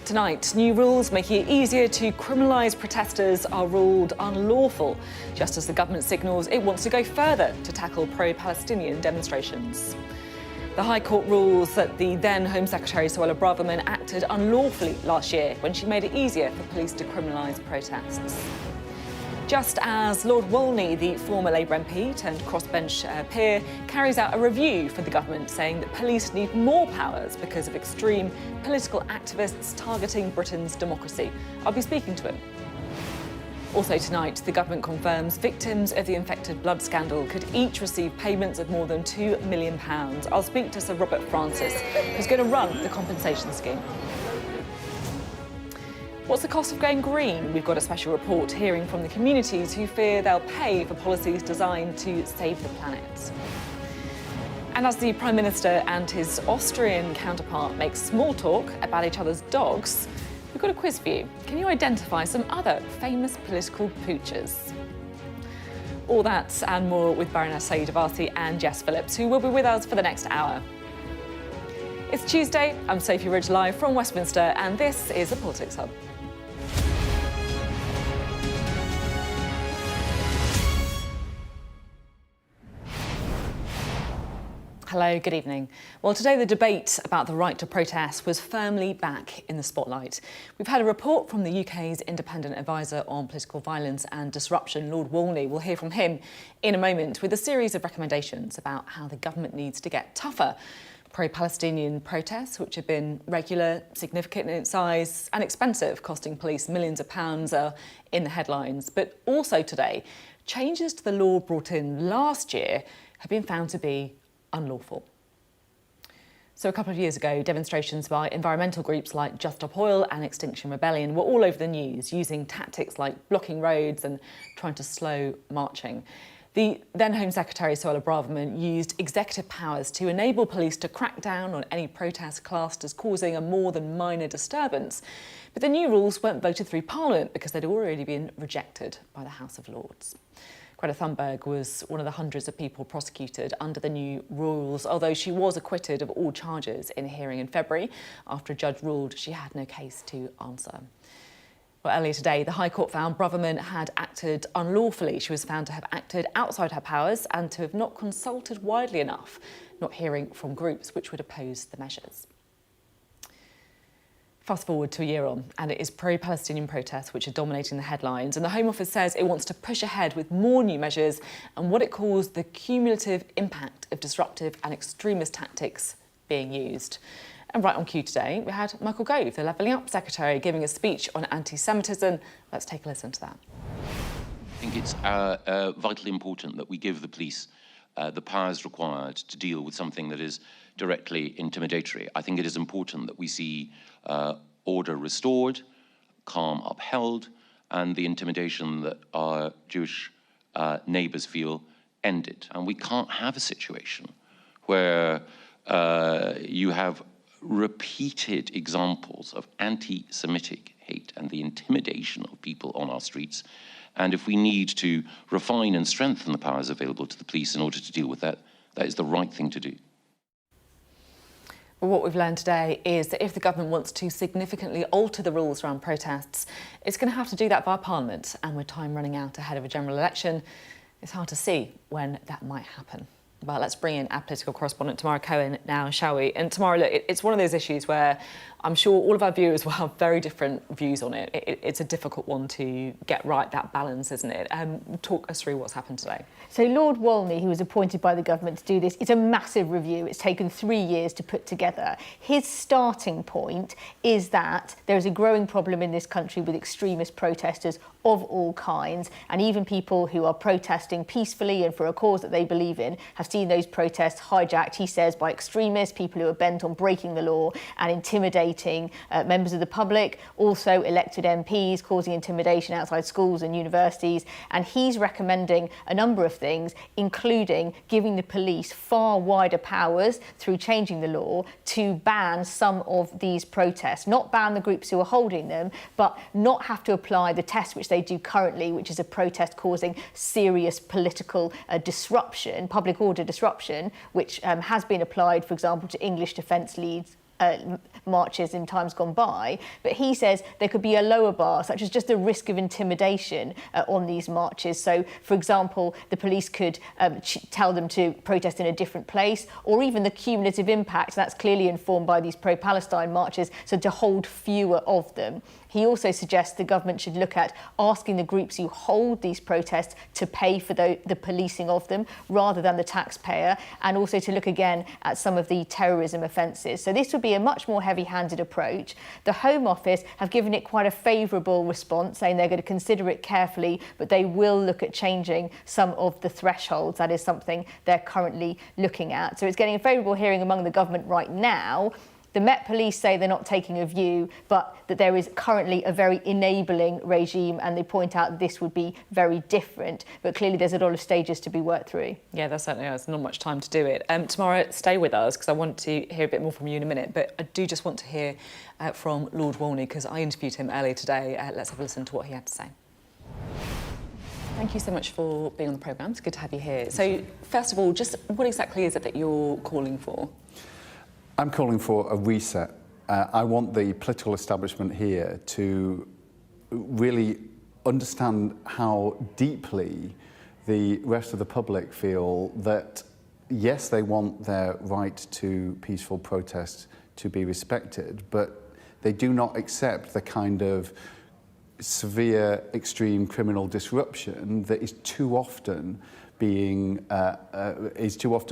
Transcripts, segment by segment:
Tonight, new rules making it easier to criminalise protesters are ruled unlawful, just as the government signals it wants to go further to tackle pro-Palestinian demonstrations. The High Court rules that the then Home Secretary Suella Braverman acted unlawfully last year when she made it easier for police to criminalise protests. Just as Lord Walney, the former Labour MP turned crossbench peer, carries out a review for the government saying that police need more powers because of extreme political activists targeting Britain's democracy. I'll be speaking to him. Also tonight, the government confirms victims of the infected blood scandal could each receive payments of more than £2 million. I'll speak to Sir Robert Francis, who's going to run the compensation scheme. What's the cost of going green? We've got a special report hearing from the communities who fear they'll pay for policies designed to save the planet. And as the Prime Minister and his Austrian counterpart make small talk about each other's dogs, we've got a quiz for you. Can you identify some other famous political poochers? All that and more with Baroness Warsi and Jess Phillips, who will be with us for the next hour. It's Tuesday, I'm Sophy Ridge live from Westminster, and this is the Politics Hub. Hello, good evening. Well, today the debate about the right to protest was firmly back in the spotlight. We've had a report from the UK's independent advisor on political violence and disruption, Lord Walney. We'll hear from him in a moment with a series of recommendations about how the government needs to get tougher. Pro-Palestinian protests, which have been regular, significant in size and expensive, costing police millions of pounds, are in the headlines. But also today, changes to the law brought in last year have been found to be unlawful. So a couple of years ago, demonstrations by environmental groups like Just Stop Oil and Extinction Rebellion were all over the news, using tactics like blocking roads and trying to slow marching. The then Home Secretary Suella Braverman used executive powers to enable police to crack down on any protest classed as causing a more than minor disturbance. But the new rules weren't voted through Parliament because they'd already been rejected by the House of Lords. Greta Thunberg was one of the hundreds of people prosecuted under the new rules, although she was acquitted of all charges in a hearing in February after a judge ruled she had no case to answer. Well, earlier today, the High Court found Braverman had acted unlawfully. She was found to have acted outside her powers and to have not consulted widely enough, not hearing from groups which would oppose the measures. Fast forward to a year on, and it is pro-Palestinian protests which are dominating the headlines, and the Home Office says it wants to push ahead with more new measures and what it calls the cumulative impact of disruptive and extremist tactics being used. And right on cue today, we had Michael Gove, the Levelling Up Secretary, giving a speech on anti-Semitism. Let's take a listen to that. I think it's vitally important that we give the police the powers required to deal with something that is directly intimidatory. I think it is important that we see order restored, calm upheld, and the intimidation that our Jewish neighbours feel ended. And we can't have a situation where you have repeated examples of anti-Semitic hate and the intimidation of people on our streets. And if we need to refine and strengthen the powers available to the police in order to deal with that, that is the right thing to do. Well, what we've learned today is that if the government wants to significantly alter the rules around protests, it's going to have to do that via Parliament. And with time running out ahead of a general election, it's hard to see when that might happen. Well, let's bring in our political correspondent, Tamara Cohen, now, shall we? And Tamara, look, it's one of those issues where I'm sure all of our viewers will have very different views on it. It's a difficult one to get right, that balance, isn't it? Talk us through what's happened today. So Lord Walney, who was appointed by the government to do this, it's a massive review. It's taken 3 years to put together. His starting point is that there is a growing problem in this country with extremist protesters of all kinds, and even people who are protesting peacefully and for a cause that they believe in have seen those protests hijacked, he says, by extremists, people who are bent on breaking the law and intimidating members of the public, also elected MPs, causing intimidation outside schools and universities. And he's recommending a number of things, including giving the police far wider powers through changing the law to ban some of these protests, not ban the groups who are holding them, but not have to apply the test which they do currently, which is a protest causing serious political disruption, public order disruption, which has been applied, for example, to English defence marches in times gone by, but he says there could be a lower bar, such as just a risk of intimidation on these marches. So, for example, the police could tell them to protest in a different place, or even the cumulative impact, that's clearly informed by these pro-Palestine marches, so to hold fewer of them. He also suggests the government should look at asking the groups who hold these protests to pay for the policing of them rather than the taxpayer, and also to look again at some of the terrorism offences. So this would be a much more heavy-handed approach. The Home Office have given it quite a favourable response, saying they're going to consider it carefully, but they will look at changing some of the thresholds. That is something they're currently looking at. So it's getting a favourable hearing among the government right now. The Met Police say they're not taking a view, but that there is currently a very enabling regime, and they point out that this would be very different. But clearly there's a lot of stages to be worked through. Yeah, there certainly is. Not much time to do it. Tamara, stay with us, because I want to hear a bit more from you in a minute. But I do just want to hear from Lord Walney, because I interviewed him earlier today. Let's have a listen to what he had to say. Thank you so much for being on the programme. It's good to have you here. So, first of all, just what exactly is it that you're calling for? I'm calling for a reset. I want the political establishment here to really understand how deeply the rest of the public feel that, yes, they want their right to peaceful protest to be respected, but they do not accept the kind of severe, extreme criminal disruption that is too often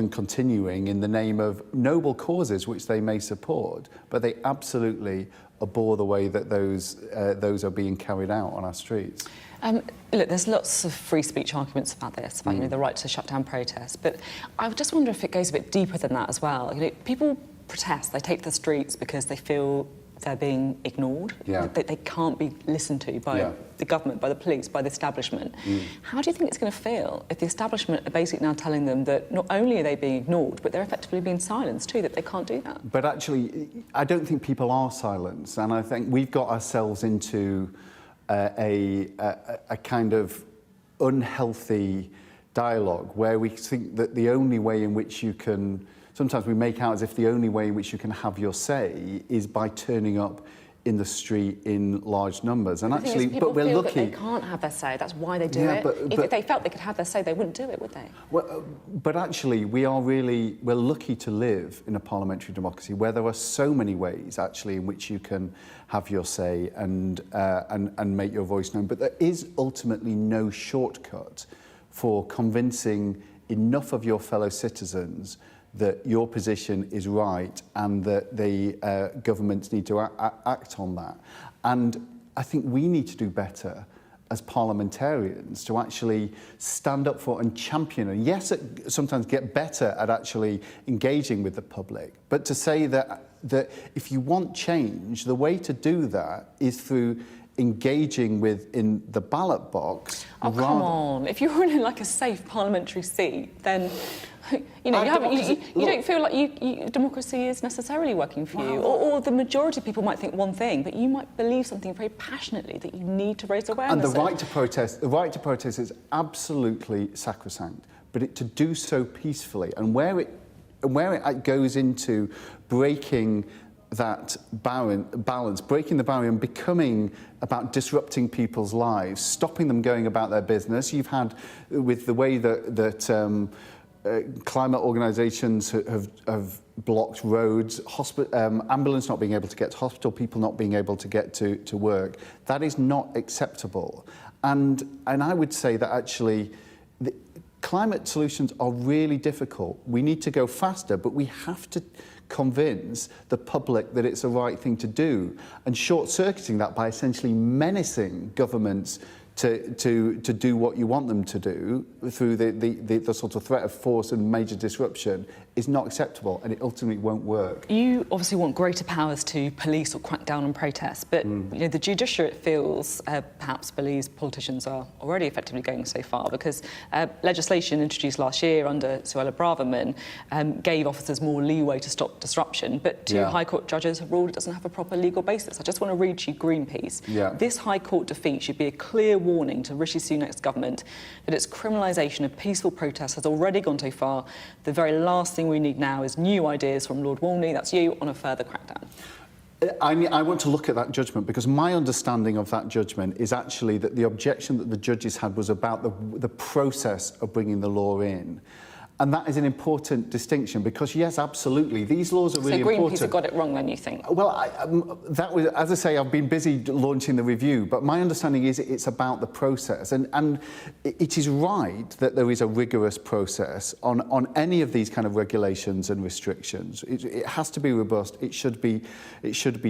continuing in the name of noble causes which they may support, but they absolutely abhor the way that those are being carried out on our streets. Look, there's lots of free speech arguments about this, about the right to shut down protests, but I just wonder if it goes a bit deeper than that as well. People protest, they take to the streets because they feel they're being ignored, they can't be listened to by the government, by the police, by the establishment. How do you think it's going to feel if the establishment are basically now telling them that not only are they being ignored, but they're effectively being silenced too, that they can't do that? But actually, I don't think people are silenced, and I think we've got ourselves into a kind of unhealthy dialogue where we think that the only way in which you can... Sometimes we make out as if the only way in which you can have your say is by turning up in the street in large numbers. And actually, but we're lucky. That they can't have their say. That's why they do it. If they felt they could have their say, they wouldn't do it, would they? Well, but actually, we're lucky to live in a parliamentary democracy where there are so many ways, actually, in which you can have your say and make your voice known. But there is ultimately no shortcut for convincing enough of your fellow citizens that your position is right and that the governments need to act on that. And I think we need to do better as parliamentarians to actually stand up for and champion, and yes, sometimes get better at actually engaging with the public, but to say that if you want change, the way to do that is through engaging in the ballot box. Oh, come on. If you're in like a safe parliamentary seat, then you don't feel like democracy is necessarily working for you. Or the majority of people might think one thing, but you might believe something very passionately that you need to raise awareness. And the right to protest is absolutely sacrosanct, but to do so peacefully, and where it goes into breaking that balance, breaking the barrier and becoming about disrupting people's lives, stopping them going about their business. You've had, with the way that climate organisations have blocked roads, ambulance not being able to get to hospital, people not being able to get to work. That is not acceptable. And I would say that actually climate solutions are really difficult. We need to go faster, but we have to convince the public that it's the right thing to do, and short-circuiting that by essentially menacing governments to do what you want them to do through the sort of threat of force and major disruption is not acceptable, and it ultimately won't work. You obviously want greater powers to police or crack down on protests, but the judiciary, it feels, perhaps believes politicians are already effectively going so far, because legislation introduced last year under Suella Braverman gave officers more leeway to stop disruption, but two High Court judges have ruled it doesn't have a proper legal basis. I just want to read to you Greenpeace. This High Court defeat should be a clear warning to Rishi Sunak's government that its criminalisation of peaceful protests has already gone too far. The very last thing we need now is new ideas from Lord Walney, that's you, on a further crackdown. I want to look at that judgment because my understanding of that judgment is actually that the objection that the judges had was about the process of bringing the law in. And that is an important distinction because, yes, absolutely, these laws are really important. So Greenpeace have got it wrong then, you think? Well, that was, as I say, I've been busy launching the review, but my understanding is it's about the process. And it is right that there is a rigorous process on any of these kind of regulations and restrictions. It has to be robust. It should be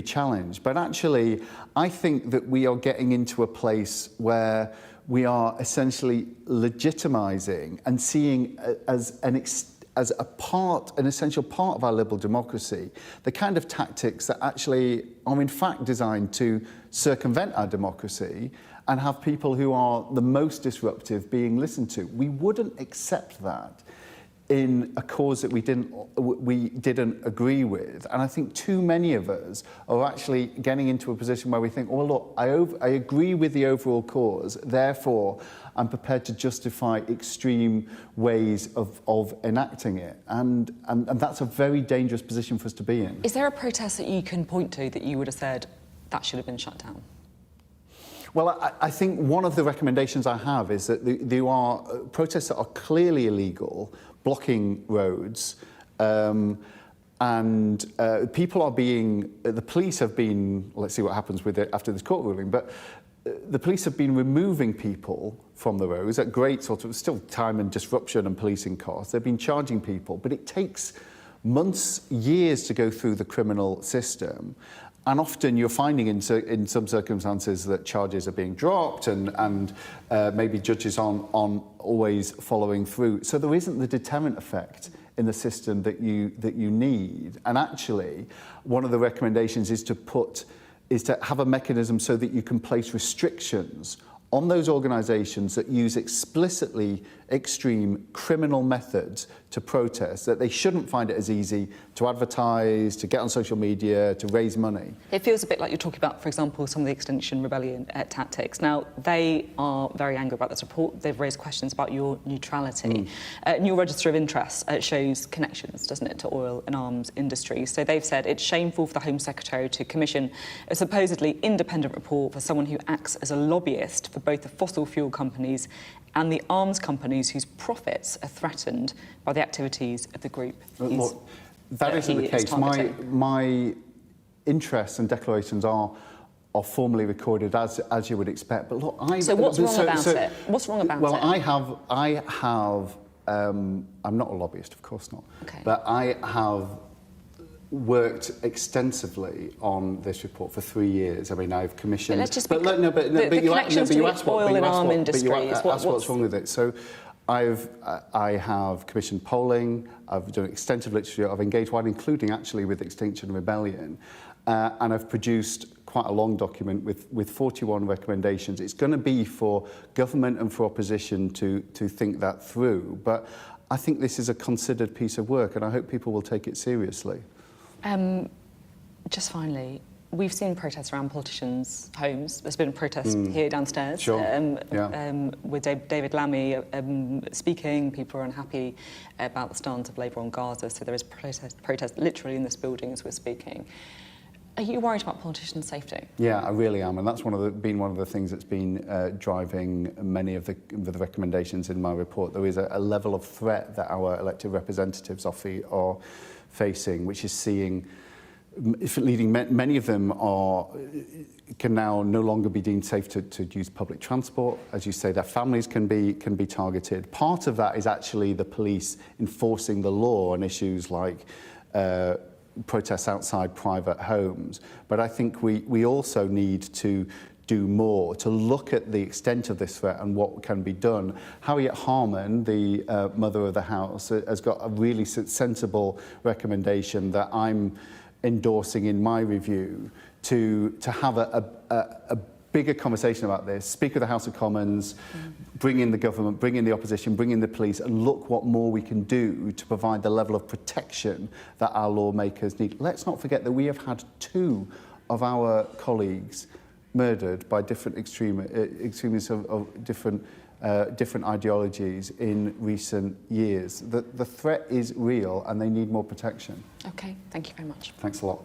challenged. But actually, I think that we are getting into a place where we are essentially legitimising and seeing as an essential part of our liberal democracy, the kind of tactics that actually are in fact designed to circumvent our democracy and have people who are the most disruptive being listened to. We wouldn't accept that in a cause that we didn't agree with. And I think too many of us are actually getting into a position where we think, well, look, I agree with the overall cause, therefore I'm prepared to justify extreme ways of enacting it. And that's a very dangerous position for us to be in. Is there a protest that you can point to that you would have said that should have been shut down? Well, I think one of the recommendations I have is that there are protests that are clearly illegal, blocking roads, and people are being... The police have been... Let's see what happens with it after this court ruling, but the police have been removing people from the roads at great sort of still time and disruption and policing costs. They've been charging people, but it takes months, years to go through the criminal system. And often you're finding in some circumstances that charges are being dropped and maybe judges aren't always following through. So there isn't the deterrent effect in the system that you need. And actually, one of the recommendations is to have a mechanism so that you can place restrictions on those organisations that use explicitly extreme criminal methods to protest, that they shouldn't find it as easy to advertise, to get on social media, to raise money. It feels a bit like you're talking about, for example, some of the Extinction Rebellion tactics. Now, they are very angry about this report. They've raised questions about your neutrality. And your register of interests shows connections, doesn't it, to oil and arms industry. So they've said it's shameful for the Home Secretary to commission a supposedly independent report for someone who acts as a lobbyist for both the fossil fuel companies and the arms companies whose profits are threatened by the activities of the group. Look, that isn't the case. My interests and declarations are formally recorded as you would expect. But look, so what's wrong about it? What's wrong about it? Well, I have. I'm not a lobbyist, of course not. Okay. But I have worked extensively on this report for 3 years. I mean, I've commissioned... But let's just... But you asked what's wrong with it. So I have commissioned polling, I've done extensive literature, I've engaged wide, including actually with Extinction Rebellion, and I've produced quite a long document with 41 recommendations. It's going to be for government and for opposition to think that through. But I think this is a considered piece of work, and I hope people will take it seriously. Just finally, we've seen protests around politicians' homes. There's been a protest here downstairs. Sure. With David Lammy speaking. People are unhappy about the stance of Labour on Gaza, so there is protest literally in this building as we're speaking. Are you worried about politicians' safety? Yeah, I really am, and that's been one of the things that's been driving many of the recommendations in my report. There is a level of threat that our elected representatives are facing, which is many of them can now no longer be deemed safe to use public transport. As you say, their families can be targeted. Part of that is actually the police enforcing the law on issues like protests outside private homes. But I think we also need to do more to look at the extent of this threat and what can be done. Harriet Harman, the mother of the house, has got a really sensible recommendation that I'm endorsing in my review to have a bigger conversation about this, speak with the House of Commons, bring in the government, bring in the opposition, bring in the police, and look what more we can do to provide the level of protection that our lawmakers need. Let's not forget that we have had 2 of our colleagues murdered by different extremists of different ideologies in recent years. The threat is real and they need more protection. OK, thank you very much. Thanks a lot.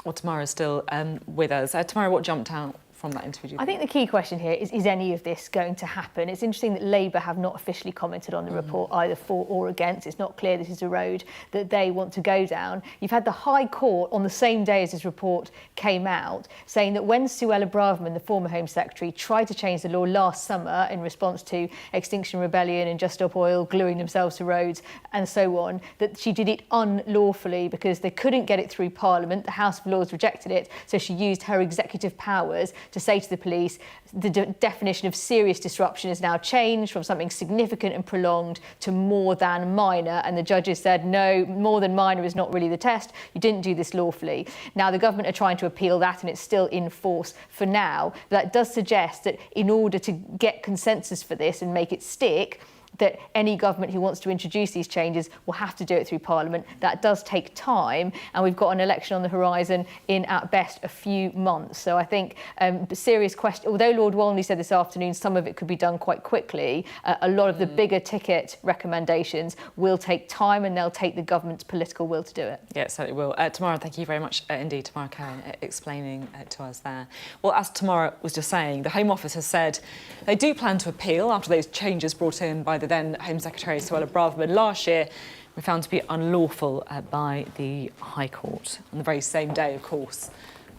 Well, Tamara's still with us. Tamara, what jumped out from that interview? I think the key question here is any of this going to happen? It's interesting that Labour have not officially commented on the report, either for or against. It's not clear this is a road that they want to go down. You've had the High Court on the same day as this report came out saying that when Suella Braverman, the former Home Secretary, tried to change the law last summer in response to Extinction Rebellion and Just Stop Oil gluing themselves to roads and so on, that she did it unlawfully because they couldn't get it through Parliament. The House of Lords rejected it, so she used her executive powers to say to the police, the definition of serious disruption has now changed from something significant and prolonged to more than minor. And the judges said, no, more than minor is not really the test. You didn't do this lawfully. Now, the government are trying to appeal that and it's still in force for now. That does suggest that in order to get consensus for this and make it stick, that any government who wants to introduce these changes will have to do it through Parliament. That does take time, and we've got an election on the horizon in, at best, a few months. So I think the serious question, although Lord Walney said this afternoon some of it could be done quite quickly, a lot of the bigger ticket recommendations will take time and they'll take the government's political will to do it. Yeah, it certainly will. Tamara, thank you very much indeed, Tamara Cohen, explaining to us there. Well, as Tamara was just saying, the Home Office has said they do plan to appeal after those changes brought in by the then Home Secretary Suella Braverman last year were found to be unlawful by the High Court on the very same day, of course,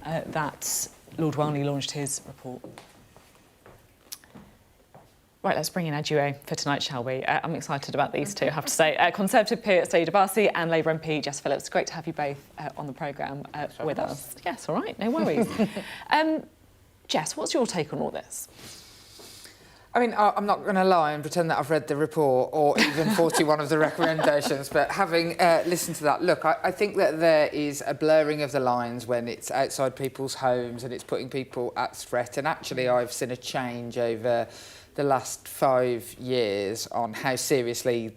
that Lord Walney launched his report. Right, let's bring in our duo for tonight, shall we? I'm excited about these two, I have to say. Conservative peer Saeed Abbasi and Labour MP Jess Phillips. Great to have you both on the programme with us. Yes, all right, no worries. Jess, what's your take on all this? I mean, I'm not going to lie and pretend that I've read the report or even 41 of the recommendations, but having listened to that, look, I think that there is a blurring of the lines when it's outside people's homes and it's putting people at threat. And actually, I've seen a change over the last 5 years on how seriously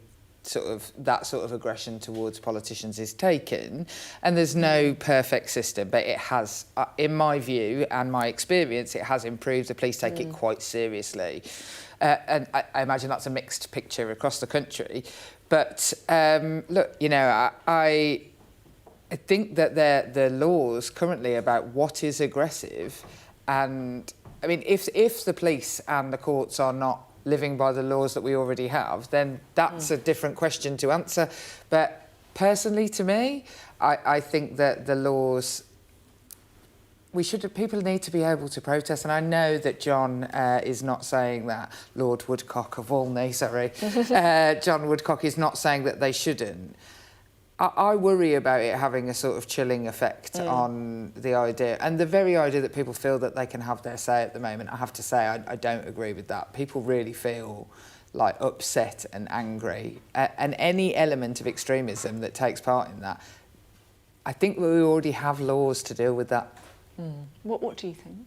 that sort of aggression towards politicians is taken, and there's no perfect system, but it has, in my view and my experience, it has improved. The police take it quite seriously, and I imagine that's a mixed picture across the country. But look, you know, I think that the laws currently about what is aggressive, and I mean, if the police and the courts are not living by the laws that we already have, then that's a different question to answer. But personally, to me, I think that the laws, people need to be able to protest. And I know that John is not saying that, Lord Woodcock of Walney, sorry, John Woodcock is not saying that they shouldn't. I worry about it having a sort of chilling effect on the idea. And the very idea that people feel that they can have their say at the moment, I have to say, I don't agree with that. People really feel like upset and angry. And any element of extremism that takes part in that, I think we already have laws to deal with that. What do you think?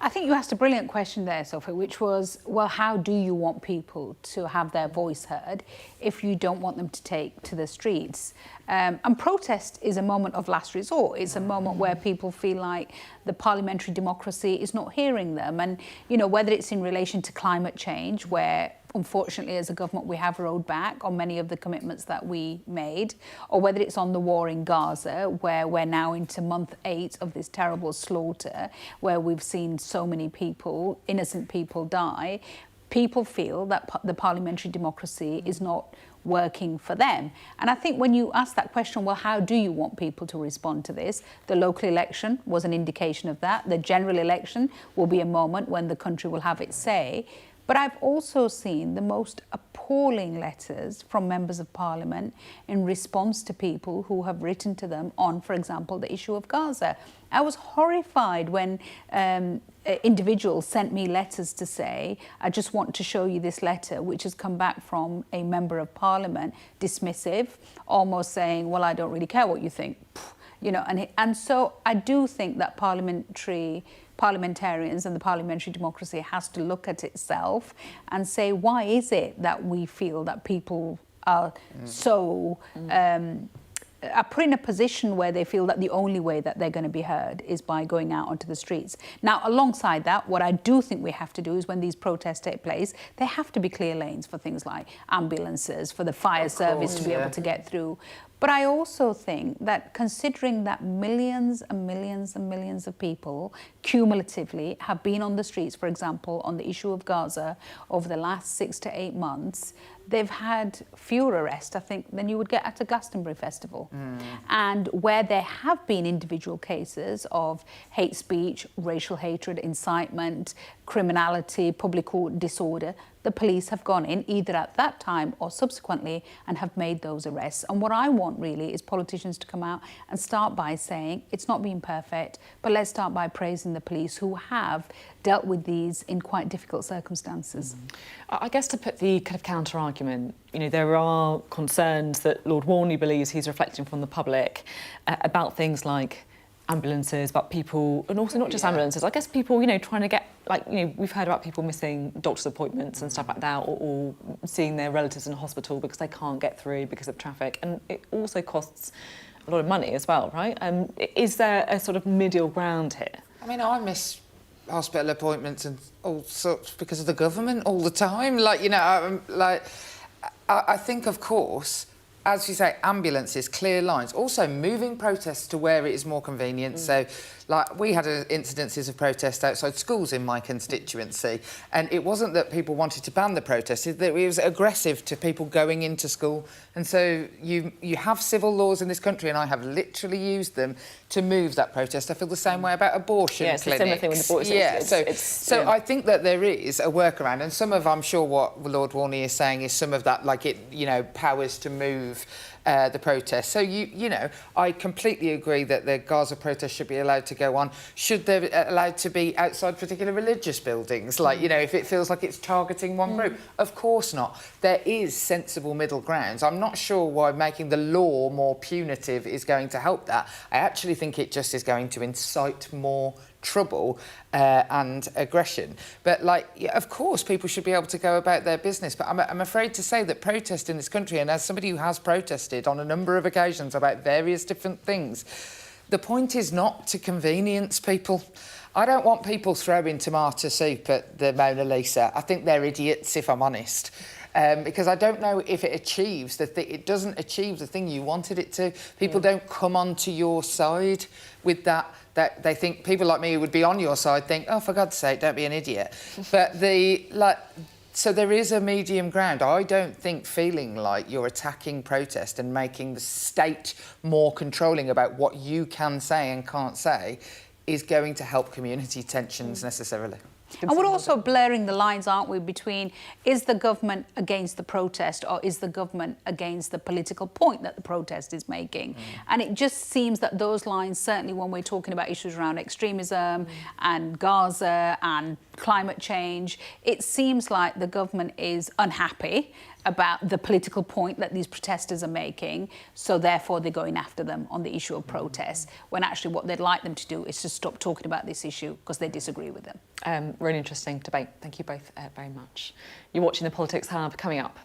I think you asked a brilliant question there, Sophie, which was, well, how do you want people to have their voice heard if you don't want them to take to the streets? And protest is a moment of last resort. It's a moment where people feel like the parliamentary democracy is not hearing them. And, you know, whether it's in relation to climate change, where unfortunately, as a government, we have rowed back on many of the commitments that we made, or whether it's on the war in Gaza, where we're now into month 8 of this terrible slaughter, where we've seen so many people, innocent people, die. People feel that the parliamentary democracy is not working for them. And I think when you ask that question, well, how do you want people to respond to this? The local election was an indication of that. The general election will be a moment when the country will have its say. But I've also seen the most appalling letters from members of parliament in response to people who have written to them on, for example, the issue of Gaza. I was horrified when individuals sent me letters to say, I just want to show you this letter, which has come back from a member of parliament, dismissive, almost saying, well, I don't really care what you think. You know, and so I do think that parliamentarians and the parliamentary democracy has to look at itself and say, why is it that we feel that people are so are put in a position where they feel that the only way that they're going to be heard is by going out onto the streets. Now, alongside that, what I do think we have to do is when these protests take place, there have to be clear lanes for things like ambulances, for the fire service to be able to get through. But I also think that considering that millions and millions and millions of people cumulatively have been on the streets, for example, on the issue of Gaza over the last 6 to 8 months, they've had fewer arrests, I think, than you would get at a Glastonbury festival. And where there have been individual cases of hate speech, racial hatred, incitement, criminality, public disorder, the police have gone in either at that time or subsequently and have made those arrests. And what I want really is politicians to come out and start by saying it's not been perfect, but let's start by praising the police who have dealt with these in quite difficult circumstances. I guess to put the kind of counter argument, you know, there are concerns that Lord Walney believes he's reflecting from the public about things like ambulances, about people, and also not just ambulances, I guess people, you know, trying to get, like, you know, we've heard about people missing doctor's appointments and stuff like that, or seeing their relatives in hospital because they can't get through because of traffic, and it also costs a lot of money as well, right? Is there a sort of middle ground here? I mean, I miss hospital appointments and all sorts because of the government all the time. Like, you know, I think, of course, as you say, ambulances, clear lines, also moving protests to where it is more convenient. So, like, we had incidences of protest outside schools in my constituency, and it wasn't that people wanted to ban the protest, it was aggressive to people going into school. And so you have civil laws in this country, and I have literally used them to move that protest. I feel the same way about abortion clinics. Yeah, it's a similar thing with abortion. Yeah, so I think that there is a workaround, and some of, I'm sure what Lord Walney is saying is some of that, like, it, you know, powers to move the protest. So, you know, I completely agree that the Gaza protest should be allowed to go on. Should they be allowed to be outside particular religious buildings? Like, you know, if it feels like it's targeting one group? Of course not. There is sensible middle grounds. I'm not sure why making the law more punitive is going to help that. I actually think it just is going to incite more trouble and aggression. But, like, yeah, of course people should be able to go about their business, but I'm afraid to say that protest in this country, and as somebody who has protested on a number of occasions about various different things, the point is not to convenience people. I don't want people throwing tomato soup at the Mona Lisa. I think they're idiots, if I'm honest. Because I don't know if it achieves it doesn't achieve the thing you wanted it to. People don't come onto your side with that they think, people like me who would be on your side think, oh, for God's sake, don't be an idiot. But so there is a medium ground. I don't think feeling like you're attacking protest and making the state more controlling about what you can say and can't say is going to help community tensions necessarily. And we're also blurring the lines, aren't we, between is the government against the protest or is the government against the political point that the protest is making? And it just seems that those lines, certainly when we're talking about issues around extremism and Gaza and climate change, it seems like the government is unhappy about the political point that these protesters are making, so therefore they're going after them on the issue of protests, when actually what they'd like them to do is to stop talking about this issue because they disagree with them. Really interesting debate. Thank you both very much. You're watching the Politics Hub. Coming up,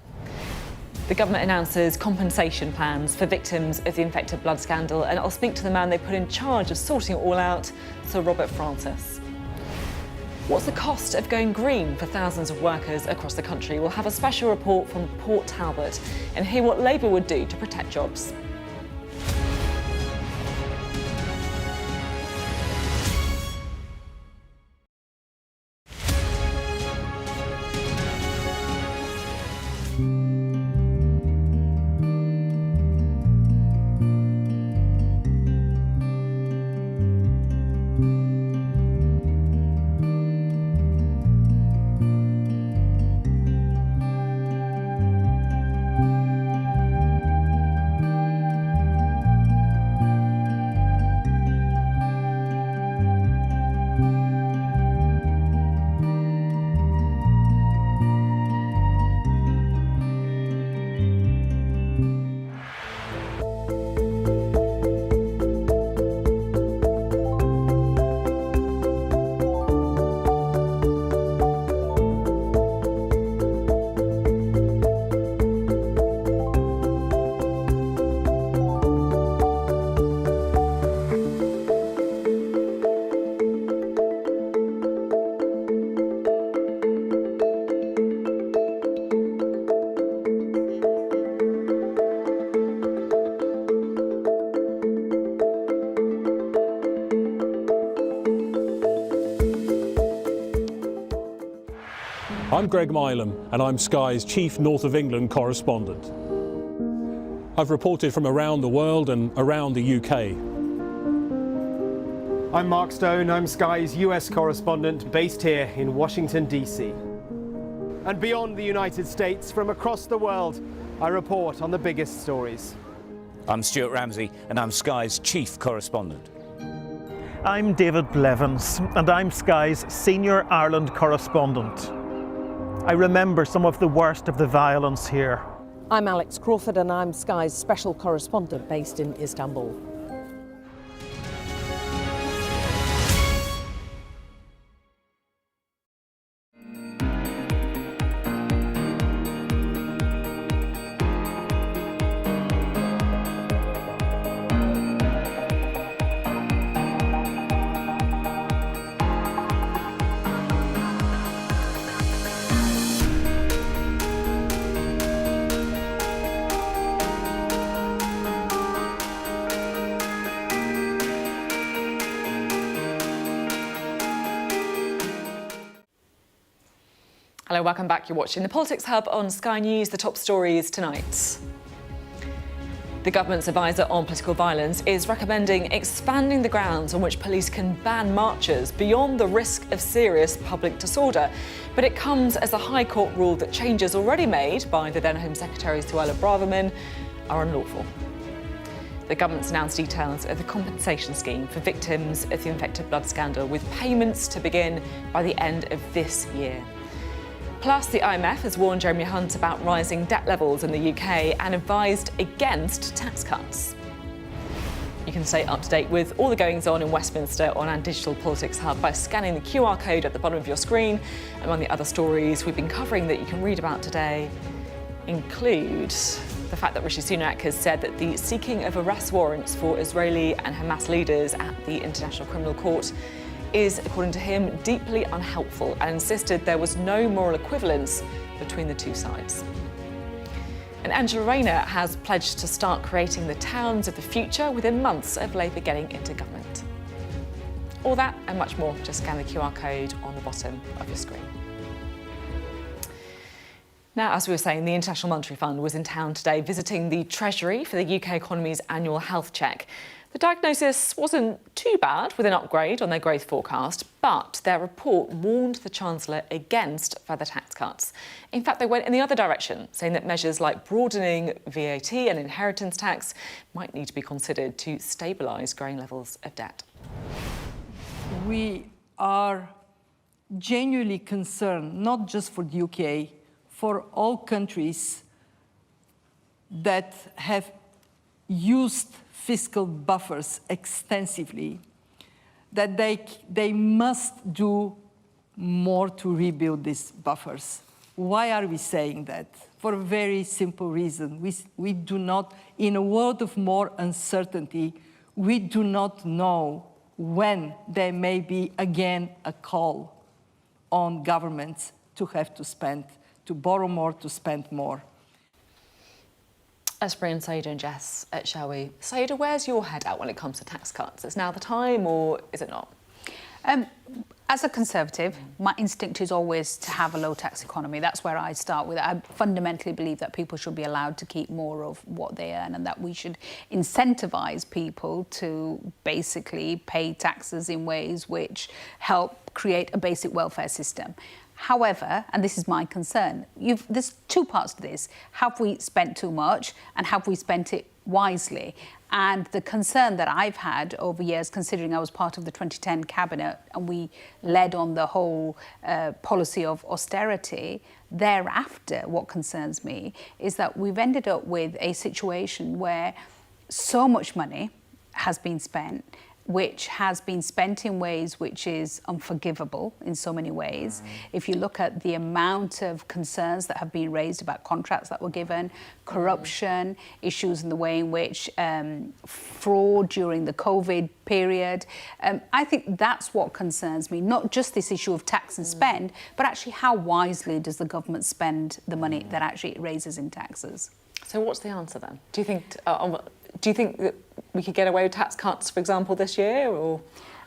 the government announces compensation plans for victims of the infected blood scandal, and I'll speak to the man they put in charge of sorting it all out, Sir Robert Francis. What's the cost of going green for thousands of workers across the country? We'll have a special report from Port Talbot and hear what Labour would do to protect jobs. I'm Greg Milam and I'm Sky's chief North of England correspondent. I've reported from around the world and around the UK. I'm Mark Stone, I'm Sky's US correspondent based here in Washington, DC. And beyond the United States, from across the world, I report on the biggest stories. I'm Stuart Ramsey and I'm Sky's chief correspondent. I'm David Blevins and I'm Sky's senior Ireland correspondent. I remember some of the worst of the violence here. I'm Alex Crawford and I'm Sky's special correspondent based in Istanbul. Hello, welcome back. You're watching the Politics Hub on Sky News. The top stories tonight. The government's advisor on political violence is recommending expanding the grounds on which police can ban marchers beyond the risk of serious public disorder. But it comes as a High Court ruled that changes already made by the then Home Secretary Suella Braverman are unlawful. The government's announced details of the compensation scheme for victims of the infected blood scandal, with payments to begin by the end of this year. Plus, the IMF has warned Jeremy Hunt about rising debt levels in the UK and advised against tax cuts. You can stay up to date with all the goings-on in Westminster on our digital Politics Hub by scanning the QR code at the bottom of your screen. Among the other stories we've been covering that you can read about today include the fact that Rishi Sunak has said that the seeking of arrest warrants for Israeli and Hamas leaders at the International Criminal Court is, according to him, deeply unhelpful, and insisted there was no moral equivalence between the two sides. And Angela Rayner has pledged to start creating the towns of the future within months of Labour getting into government. All that and much more, just scan the QR code on the bottom of your screen. Now, as we were saying, the International Monetary Fund was in town today visiting the Treasury for the UK economy's annual health check. The diagnosis wasn't too bad, with an upgrade on their growth forecast, but their report warned the Chancellor against further tax cuts. In fact, they went in the other direction, saying that measures like broadening VAT and inheritance tax might need to be considered to stabilise growing levels of debt. We are genuinely concerned, not just for the UK, for all countries that have used fiscal buffers extensively, that they must do more to rebuild these buffers. Why are we saying that? For a very simple reason. We do not, in a world of more uncertainty, we do not know when there may be again a call on governments to have to spend, to borrow more, to spend more. Let's bring in Saida and Jess, shall we? Saida, where's your head at when it comes to tax cuts? Is now the time or is it not? As a Conservative, my instinct is always to have a low tax economy. That's where I start with it. I fundamentally believe that people should be allowed to keep more of what they earn and that we should incentivise people to basically pay taxes in ways which help create a basic welfare system. However, and this is my concern, there's two parts to this. Have we spent too much and have we spent it wisely? And the concern that I've had over years, considering I was part of the 2010 cabinet and we led on the whole policy of austerity, thereafter what concerns me is that we've ended up with a situation where so much money has been spent, which has been spent in ways which is unforgivable in so many ways. If you look at the amount of concerns that have been raised about contracts that were given, corruption, issues in the way in which fraud during the COVID period, I think that's what concerns me, not just this issue of tax and spend, but actually how wisely does the government spend the money that actually it raises in taxes? So what's the answer then? Do you think that we could get away with tax cuts, for example, this year, or...?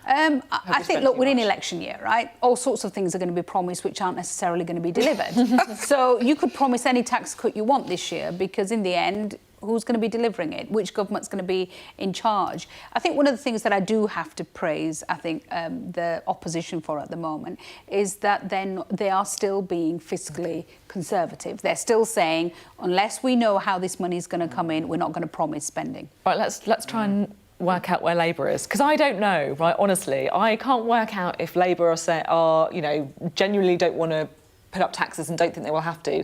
I think, look, we're in election year, right? All sorts of things are going to be promised which aren't necessarily going to be delivered. So you could promise any tax cut you want this year, because in the end, who's going to be delivering it? Which government's going to be in charge? I think one of the things that I do have to praise, I think, the opposition for at the moment, is that they are still being fiscally conservative. They're still saying, unless we know how this money is going to come in, we're not going to promise spending. Right, let's try and work out where Labour is, because I don't know, right? Honestly, I can't work out if Labour are genuinely don't want to put up taxes and don't think they will have to,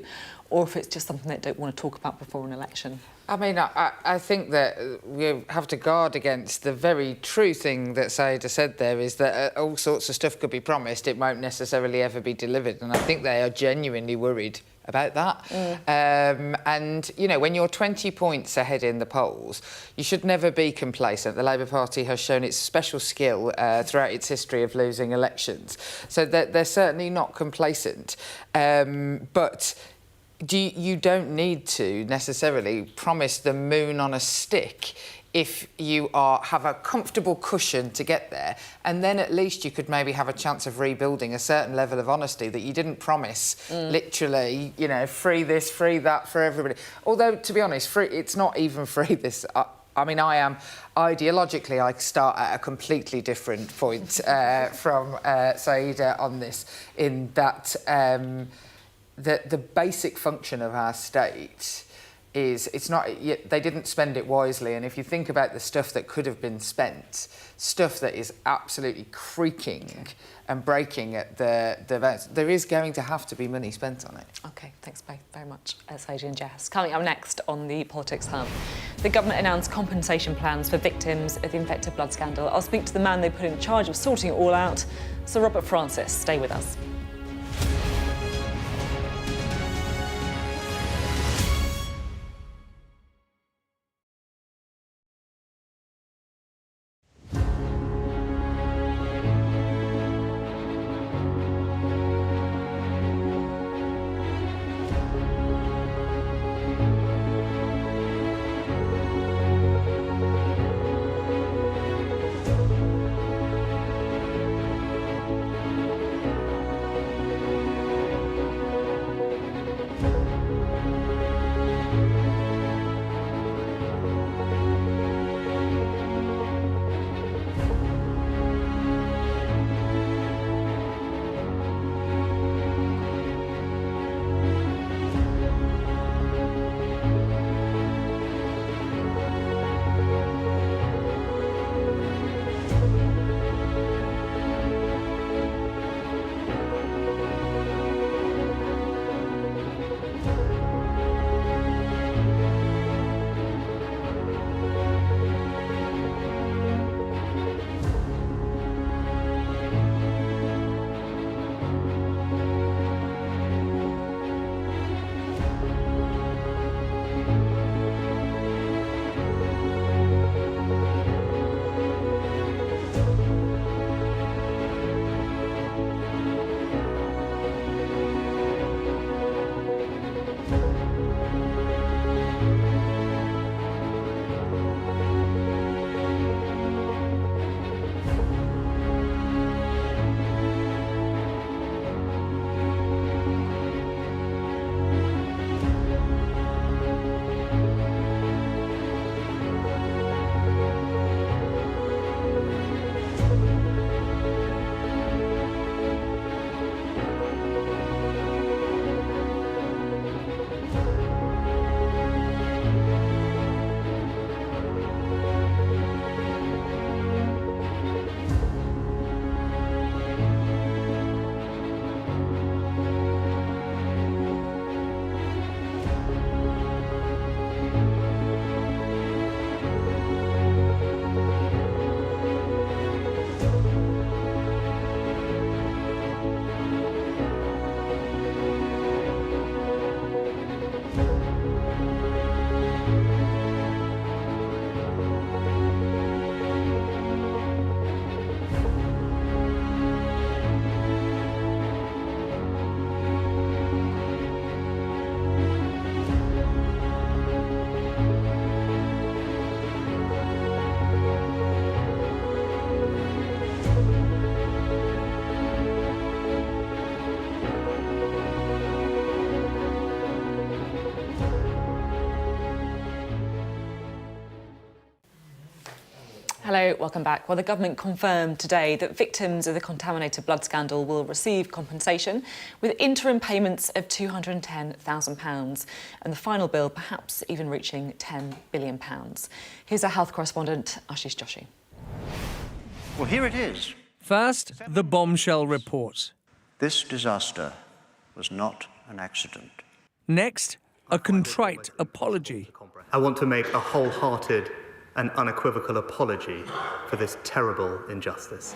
or if it's just something they don't want to talk about before an election. I mean, I think that we have to guard against the very true thing that Saida said there, is that all sorts of stuff could be promised, it won't necessarily ever be delivered, and I think they are genuinely worried about that. And, you know, when you're 20 points ahead in the polls, you should never be complacent. The Labour Party has shown its special skill throughout its history of losing elections. So they're certainly not complacent. But you don't need to necessarily promise the moon on a stick if you have a comfortable cushion to get there, and then at least you could maybe have a chance of rebuilding a certain level of honesty that you didn't promise, literally, you know, free this, free that for everybody. Although, to be honest, it's not even free this. I mean, I am, ideologically, I start at a completely different point from Saida on this, in that the basic function of our state is, they didn't spend it wisely, and if you think about the stuff that could have been spent, stuff that is absolutely creaking and breaking at the events, there is going to have to be money spent on it. OK, thanks both very much, Saida and Jess. Coming up next on the Politics Hub, the government announced compensation plans for victims of the infected blood scandal. I'll speak to the man they put in charge of sorting it all out, Sir Robert Francis. Stay with us. Hello, welcome back. Well, the government confirmed today that victims of the contaminated blood scandal will receive compensation with interim payments of £210,000 and the final bill perhaps even reaching £10 billion. Here's our health correspondent, Ashish Joshi. Well, here it is. First, the bombshell report. This disaster was not an accident. Next, a contrite apology. I want to make a wholehearted and unequivocal apology for this terrible injustice.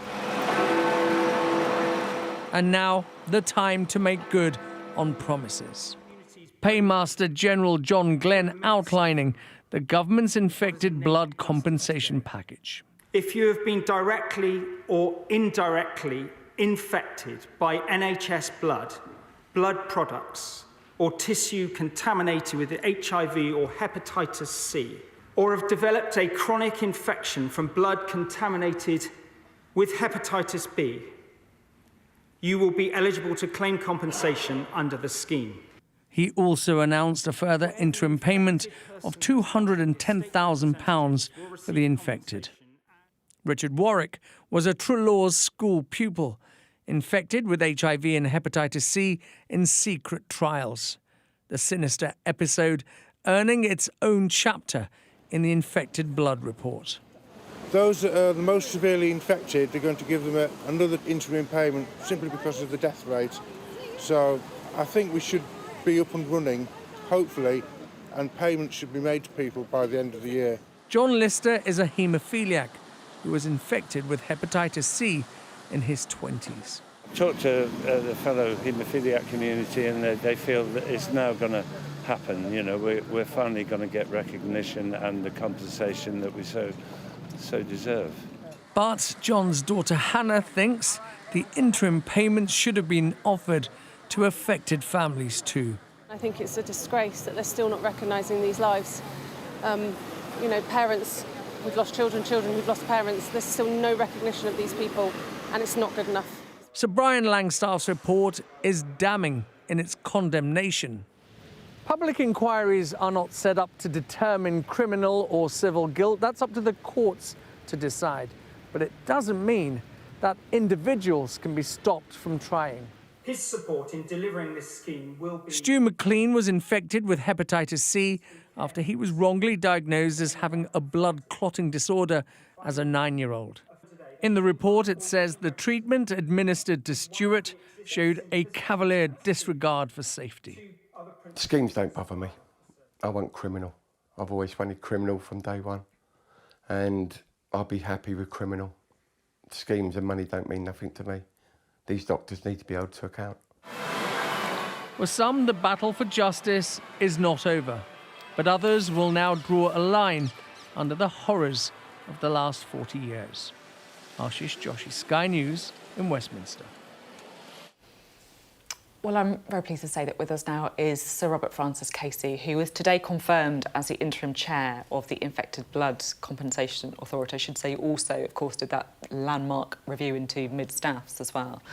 And now, the time to make good on promises. Paymaster General John Glenn outlining the government's infected blood compensation package. If you have been directly or indirectly infected by NHS blood, blood products, or tissue contaminated with HIV or hepatitis C, or have developed a chronic infection from blood contaminated with hepatitis B, you will be eligible to claim compensation under the scheme. He also announced a further interim payment of £210,000 for the infected. Richard Warwick was a Trelaws school pupil, infected with HIV and hepatitis C in secret trials. The sinister episode earning its own chapter in the infected blood report. Those that are the most severely infected, they're going to give them another interim payment simply because of the death rate. So I think we should be up and running, hopefully, and payments should be made to people by the end of the year. John Lister is a haemophiliac who was infected with hepatitis C in his 20s. I talked to the fellow haemophiliac community and they feel that it's now going to happen. You know, we're finally going to get recognition and the compensation that we so deserve. But John's daughter Hannah thinks the interim payments should have been offered to affected families too. I think it's a disgrace that they're still not recognising these lives. You know, parents who've lost children who've lost parents, there's still no recognition of these people, and it's not good enough. Sir Brian Langstaff's report is damning in its condemnation. Public inquiries are not set up to determine criminal or civil guilt. That's up to the courts to decide. But it doesn't mean that individuals can be stopped from trying. His support in delivering this scheme will be... Stu McLean was infected with hepatitis C after he was wrongly diagnosed as having a blood clotting disorder as a 9-year-old. In the report, it says the treatment administered to Stuart showed a cavalier disregard for safety. Schemes don't bother me. I want criminal. I've always wanted criminal from day one. And I'll be happy with criminal. Schemes and money don't mean nothing to me. These doctors need to be held to account. For some, the battle for justice is not over. But others will now draw a line under the horrors of the last 40 years. Ashish Joshi, Sky News in Westminster. Well, I'm very pleased to say that with us now is Sir Robert Francis Casey, who was today confirmed as the interim chair of the Infected Blood Compensation Authority. I should say also, of course, did that landmark review into mid-staffs as well.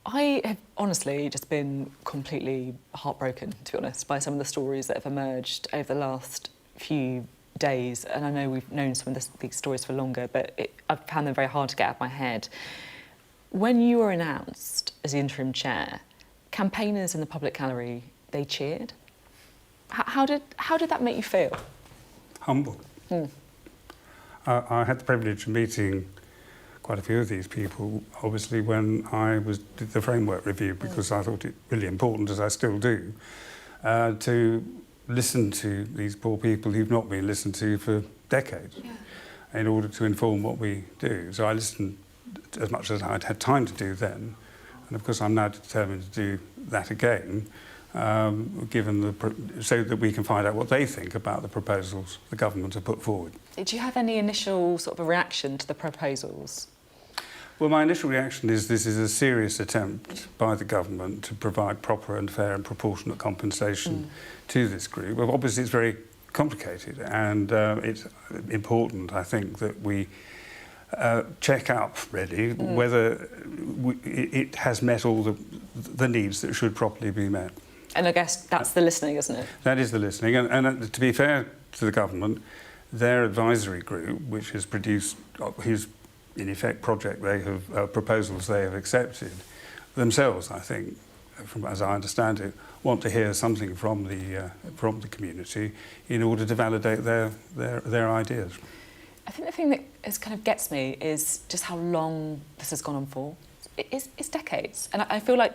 I have honestly just been completely heartbroken, to be honest, by some of the stories that have emerged over the last few days. And I know we've known some of these stories for longer, but I've found them very hard to get out of my head. When you were announced as the interim chair, campaigners in the public gallery, they cheered. How did that make you feel? Humble. I had the privilege of meeting quite a few of these people, obviously, when I did the framework review, because I thought it really important, as I still do, to listen to these poor people who've not been listened to for decades in order to inform what we do. So I listened as much as I'd had time to do then, and of course I'm now determined to do that again, so that we can find out what they think about the proposals the government have put forward. Did you have any initial sort of a reaction to the proposals? Well, my initial reaction is this is a serious attempt by the government to provide proper and fair and proportionate compensation to this group. Well, obviously it's very complicated, and it's important, I think, that we check up, really, whether it has met all the needs that should properly be met. And I guess that's the listening, isn't it? That is the listening. And to be fair to the government, their advisory group, which has produced his, in effect, project they have, proposals they have accepted, themselves, I think, as I understand it, want to hear something from the community in order to validate their ideas. I think the thing that kind of gets me is just how long this has gone on for. It's decades, and I feel like